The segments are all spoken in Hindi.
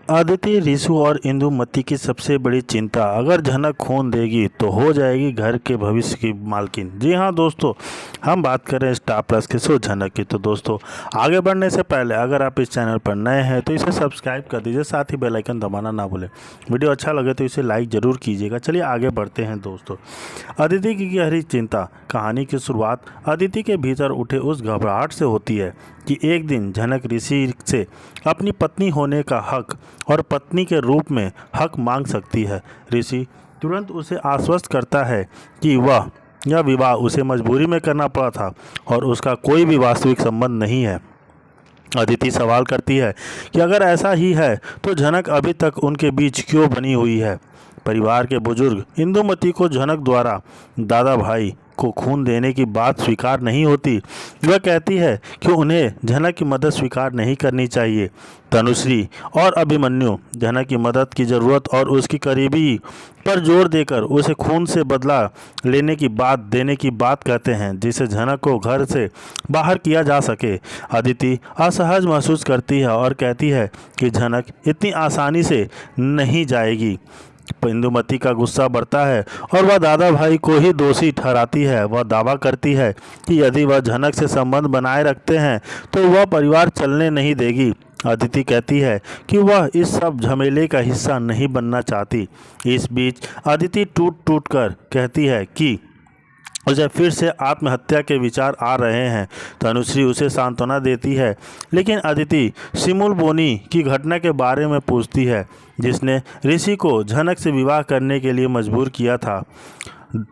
अदिति, रिशु और इंदुमती की सबसे बड़ी चिंता, अगर झनक खून देगी तो हो जाएगी घर के भविष्य की मालकिन। जी हाँ दोस्तों, हम बात करें स्टार प्लस के शो झनक की। तो दोस्तों, आगे बढ़ने से पहले अगर आप इस चैनल पर नए हैं तो इसे सब्सक्राइब कर दीजिए, साथ ही बेल आइकन दबाना ना भूलें। वीडियो अच्छा लगे तो इसे लाइक ज़रूर कीजिएगा। चलिए आगे बढ़ते हैं दोस्तों। अदिति की गहरी चिंता। कहानी की शुरुआत अदिति के भीतर उठे उस घबराहट से होती है कि एक दिन झनक ऋषि से अपनी पत्नी होने का हक और पत्नी के रूप में हक मांग सकती है। ऋषि तुरंत उसे आश्वस्त करता है कि यह विवाह उसे मजबूरी में करना पड़ा था और उसका कोई भी वास्तविक संबंध नहीं है। अदिति सवाल करती है कि अगर ऐसा ही है तो झनक अभी तक उनके बीच क्यों बनी हुई है। परिवार के बुजुर्ग इंदुमती को झनक द्वारा दादा भाई को खून देने की बात स्वीकार नहीं होती। वह कहती है कि उन्हें झनक की मदद स्वीकार नहीं करनी चाहिए। तनुश्री और अभिमन्यु झनक की मदद की ज़रूरत और उसकी करीबी पर जोर देकर उसे खून से बदला लेने की बात देने की बात कहते हैं, जिससे झनक को घर से बाहर किया जा सके। अदिति असहज महसूस करती है और कहती है कि झनक इतनी आसानी से नहीं जाएगी। इंदुमती का गुस्सा बढ़ता है और वह दादा भाई को ही दोषी ठहराती है। वह दावा करती है कि यदि वह झनक से संबंध बनाए रखते हैं तो वह परिवार चलने नहीं देगी। अदिति कहती है कि वह इस सब झमेले का हिस्सा नहीं बनना चाहती। इस बीच अदिति टूट टूट कर कहती है कि उसे फिर से आत्महत्या के विचार आ रहे हैं। तनुश्री उसे सांत्वना देती है, लेकिन अदिति सिमुल बोनी की घटना के बारे में पूछती है जिसने ऋषि को झनक से विवाह करने के लिए मजबूर किया था।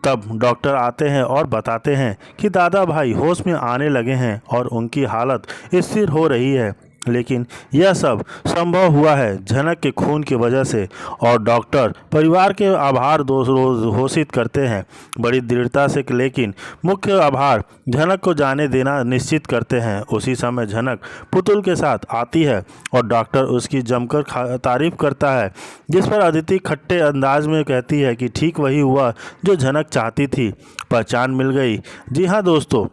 तब डॉक्टर आते हैं और बताते हैं कि दादा भाई होश में आने लगे हैं और उनकी हालत स्थिर हो रही है, लेकिन यह सब संभव हुआ है झनक के खून की वजह से। और डॉक्टर परिवार के आभार घोषित करते हैं बड़ी दृढ़ता से, लेकिन मुख्य आभार झनक को जाने देना निश्चित करते हैं। उसी समय झनक पुतुल के साथ आती है और डॉक्टर उसकी जमकर तारीफ करता है, जिस पर अदिति खट्टे अंदाज में कहती है कि ठीक वही हुआ जो झनक चाहती थी, पहचान मिल गई। जी हाँ दोस्तों,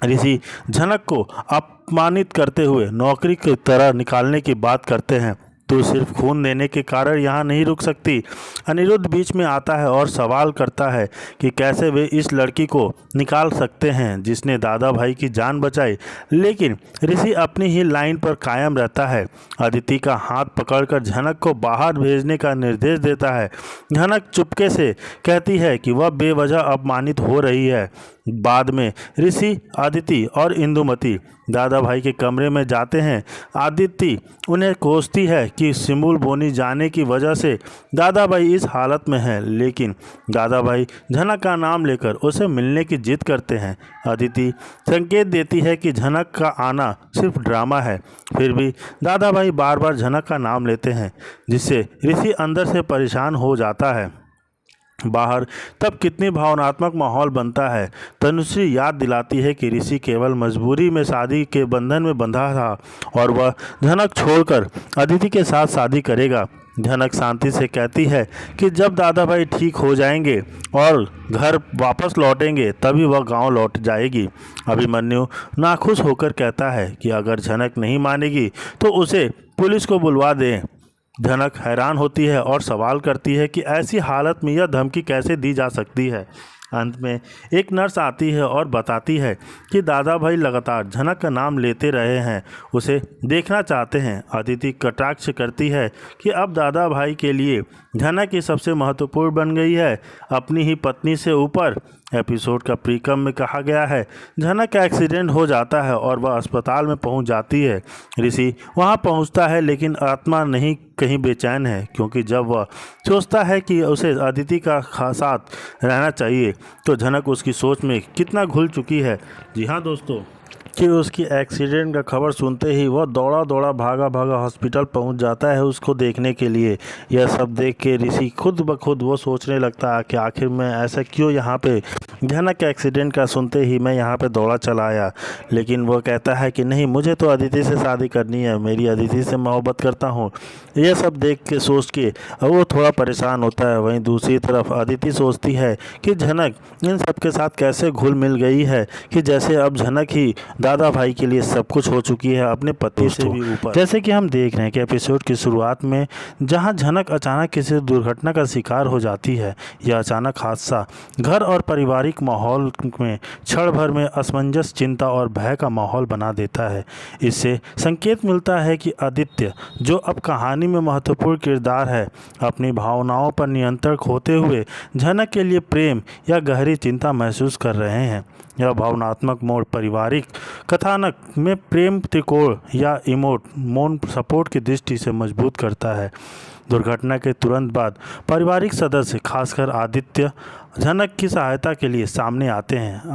ऋषि झनक को अपमानित करते हुए नौकरी की तरह निकालने की बात करते हैं। तो सिर्फ खून देने के कारण यहाँ नहीं रुक सकती। अनिरुद्ध बीच में आता है और सवाल करता है कि कैसे वे इस लड़की को निकाल सकते हैं जिसने दादा भाई की जान बचाई, लेकिन ऋषि अपनी ही लाइन पर कायम रहता है। अदिति का हाथ पकड़कर झनक को बाहर भेजने का निर्देश देता है। झनक चुपके से कहती है कि वह बेवजह अपमानित हो रही है। बाद में ऋषि, अदिति और इंदुमती दादा भाई के कमरे में जाते हैं। अदिति उन्हें कोसती है कि सिमुल बोनी जाने की वजह से दादा भाई इस हालत में हैं, लेकिन दादा भाई झनक का नाम लेकर उसे मिलने की जिद करते हैं। अदिति संकेत देती है कि झनक का आना सिर्फ ड्रामा है, फिर भी दादा भाई बार बार झनक का नाम लेते हैं, जिससे ऋषि अंदर से परेशान हो जाता है। बाहर तब कितनी भावनात्मक माहौल बनता है। तनुश्री याद दिलाती है कि ऋषि केवल मजबूरी में शादी के बंधन में बंधा था और वह झनक छोड़कर अदिति के साथ शादी करेगा। झनक शांति से कहती है कि जब दादा भाई ठीक हो जाएंगे और घर वापस लौटेंगे तभी वह गांव लौट जाएगी। अभिमन्यु नाखुश होकर कहता है कि अगर झनक नहीं मानेगी तो उसे पुलिस को बुलवा दें। झनक हैरान होती है और सवाल करती है कि ऐसी हालत में यह धमकी कैसे दी जा सकती है। अंत में एक नर्स आती है और बताती है कि दादा भाई लगातार झनक का नाम लेते रहे हैं, उसे देखना चाहते हैं। अदिति कटाक्ष करती है कि अब दादा भाई के लिए झनक ही सबसे महत्वपूर्ण बन गई है, अपनी ही पत्नी से ऊपर। एपिसोड का प्रीकम में कहा गया है झनक का एक्सीडेंट हो जाता है और वह अस्पताल में पहुंच जाती है। ऋषि वहां पहुंचता है, लेकिन आत्मा नहीं कहीं बेचैन है, क्योंकि जब वह सोचता है कि उसे अदिति का साथ रहना चाहिए तो झनक उसकी सोच में कितना घुल चुकी है। जी हाँ दोस्तों, कि उसकी एक्सीडेंट का खबर सुनते ही वह दौड़ा दौड़ा भागा हॉस्पिटल पहुंच जाता है उसको देखने के लिए। यह सब देख के ऋषि खुद ब खुद वो सोचने लगता है कि आखिर मैं ऐसा क्यों यहाँ पे झनक के एक्सीडेंट का सुनते ही मैं यहाँ पे दौड़ा चला आया। लेकिन वो कहता है कि नहीं, मुझे तो अदिति से शादी करनी है, मेरी अदिति से मोहब्बत करता हूँ। यह सब देख के सोच के वो थोड़ा परेशान होता है। वहीं दूसरी तरफ अदिति सोचती है कि झनक इन सब के साथ कैसे घुल मिल गई है कि जैसे अब झनक ही दादा भाई के लिए सब कुछ हो चुकी है, अपने पति से भी ऊपर। जैसे कि हम देख रहे हैं कि एपिसोड की शुरुआत में जहां झनक अचानक किसी दुर्घटना का शिकार हो जाती है, यह अचानक हादसा घर और पारिवारिक माहौल में क्षण भर में असमंजस, चिंता और भय का माहौल बना देता है। इससे संकेत मिलता है कि आदित्य, जो अब कहानी में महत्वपूर्ण किरदार है, अपनी भावनाओं पर नियंत्रण खोते हुए झनक के लिए प्रेम या गहरी चिंता महसूस कर रहे हैं। यह भावनात्मक मोड़ पारिवारिक कथानक में प्रेम त्रिकोण या इमोट सपोर्ट की दृष्टि से मजबूत करता है। दुर्घटना के तुरंत बाद पारिवारिक सदस्य, खासकर आदित्य, झनक की सहायता के लिए सामने आते हैं।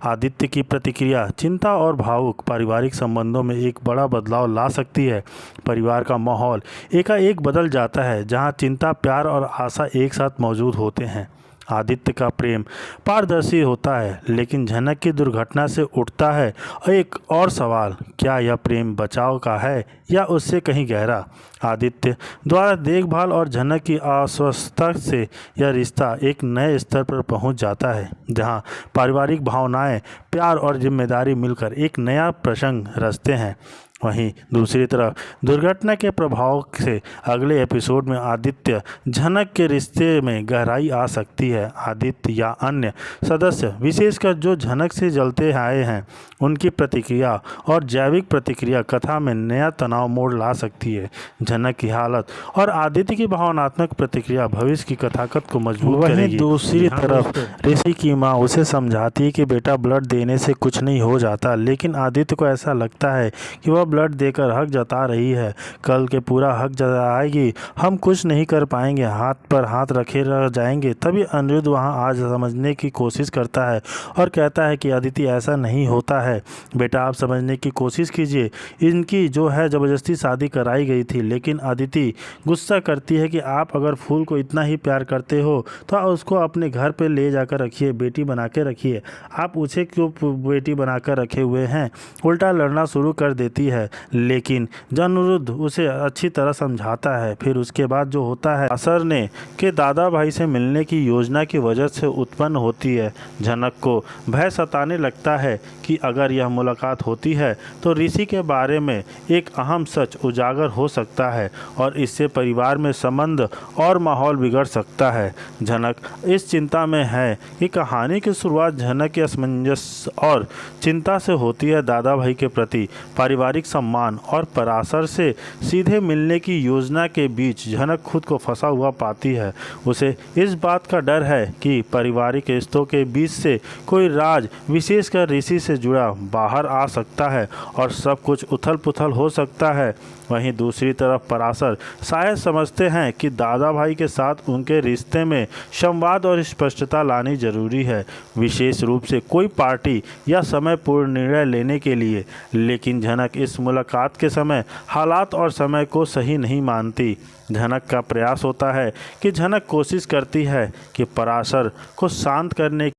आदित्य की प्रतिक्रिया, चिंता और भावुक पारिवारिक संबंधों में एक बड़ा बदलाव ला सकती है। परिवार का माहौल एकाएक बदल जाता है, जहां चिंता, प्यार और आशा एक साथ मौजूद होते हैं। आदित्य का प्रेम पारदर्शी होता है, लेकिन झनक की दुर्घटना से उठता है एक और सवाल, क्या यह प्रेम बचाव का है या उससे कहीं गहरा? आदित्य द्वारा देखभाल और झनक की अस्वस्थता से यह रिश्ता एक नए स्तर पर पहुंच जाता है, जहां पारिवारिक भावनाएं, प्यार और जिम्मेदारी मिलकर एक नया प्रसंग रचते हैं। वहीं दूसरी तरफ दुर्घटना के प्रभाव से अगले एपिसोड में आदित्य झनक के रिश्ते में गहराई आ सकती है। आदित्य या अन्य सदस्य, विशेषकर जो झनक से जलते आए हैं, उनकी प्रतिक्रिया और जैविक प्रतिक्रिया कथा में नया तनाव मोड़ ला सकती है। झनक की हालत और आदित्य की भावनात्मक प्रतिक्रिया भविष्य की कथाकथ को मजबूत करेगी। दूसरी तरफ ऋषि की माँ उसे समझाती है कि बेटा, ब्लड देने से कुछ नहीं हो जाता, लेकिन आदित्य को ऐसा लगता है कि वह ब्लड देकर हक जता रही है। कल के पूरा हक जताएगी, हम कुछ नहीं कर पाएंगे, हाथ पर हाथ रखे रह जाएंगे। तभी अनिरुद्ध वहां आज समझने की कोशिश करता है और कहता है कि अदिति, ऐसा नहीं होता है बेटा, आप समझने की कोशिश कीजिए। इनकी जो है ज़बरदस्ती शादी कराई गई थी। लेकिन अदिति गुस्सा करती है कि आप अगर फूल को इतना ही प्यार करते हो तो उसको अपने घर पे ले जाकर रखिए, बेटी बना के रखिए। आप उसे क्यों बेटी बनाकर रखे हुए हैं? उल्टा लड़ना शुरू कर देती है। लेकिन अनिरुद्ध उसे अच्छी तरह समझाता है। फिर उसके बाद जो होता है, असर ने के दादा भाई से मिलने की योजना की वजह से उत्पन्न होती है। झनक को भय सताने लगता है कि अगर यह मुलाकात होती है तो ऋषि के बारे में एक अहम सच उजागर हो सकता है और इससे परिवार में संबंध और माहौल बिगड़ सकता है। झनक इस चिंता में है कि कहानी की शुरुआत झनक के असमंजस और चिंता से होती है। दादा भाई के प्रति पारिवारिक सम्मान और पराशर से सीधे मिलने की योजना के बीच झनक खुद को फंसा हुआ पाती है। उसे इस बात का डर है कि पारिवारिक रिश्तों के बीच से कोई राज, विशेषकर ऋषि से जुड़ा, बाहर आ सकता है और सब कुछ उथल पुथल हो सकता है। वहीं दूसरी तरफ पराशर शायद समझते हैं कि दादा भाई के साथ उनके रिश्ते में संवाद और स्पष्टता लानी जरूरी है, विशेष रूप से कोई पार्टी या समय पूर्ण निर्णय लेने के लिए। लेकिन झनक इस मुलाकात के समय हालात और समय को सही नहीं मानती। झनक का प्रयास होता है कि झनक कोशिश करती है कि पराशर को शांत करने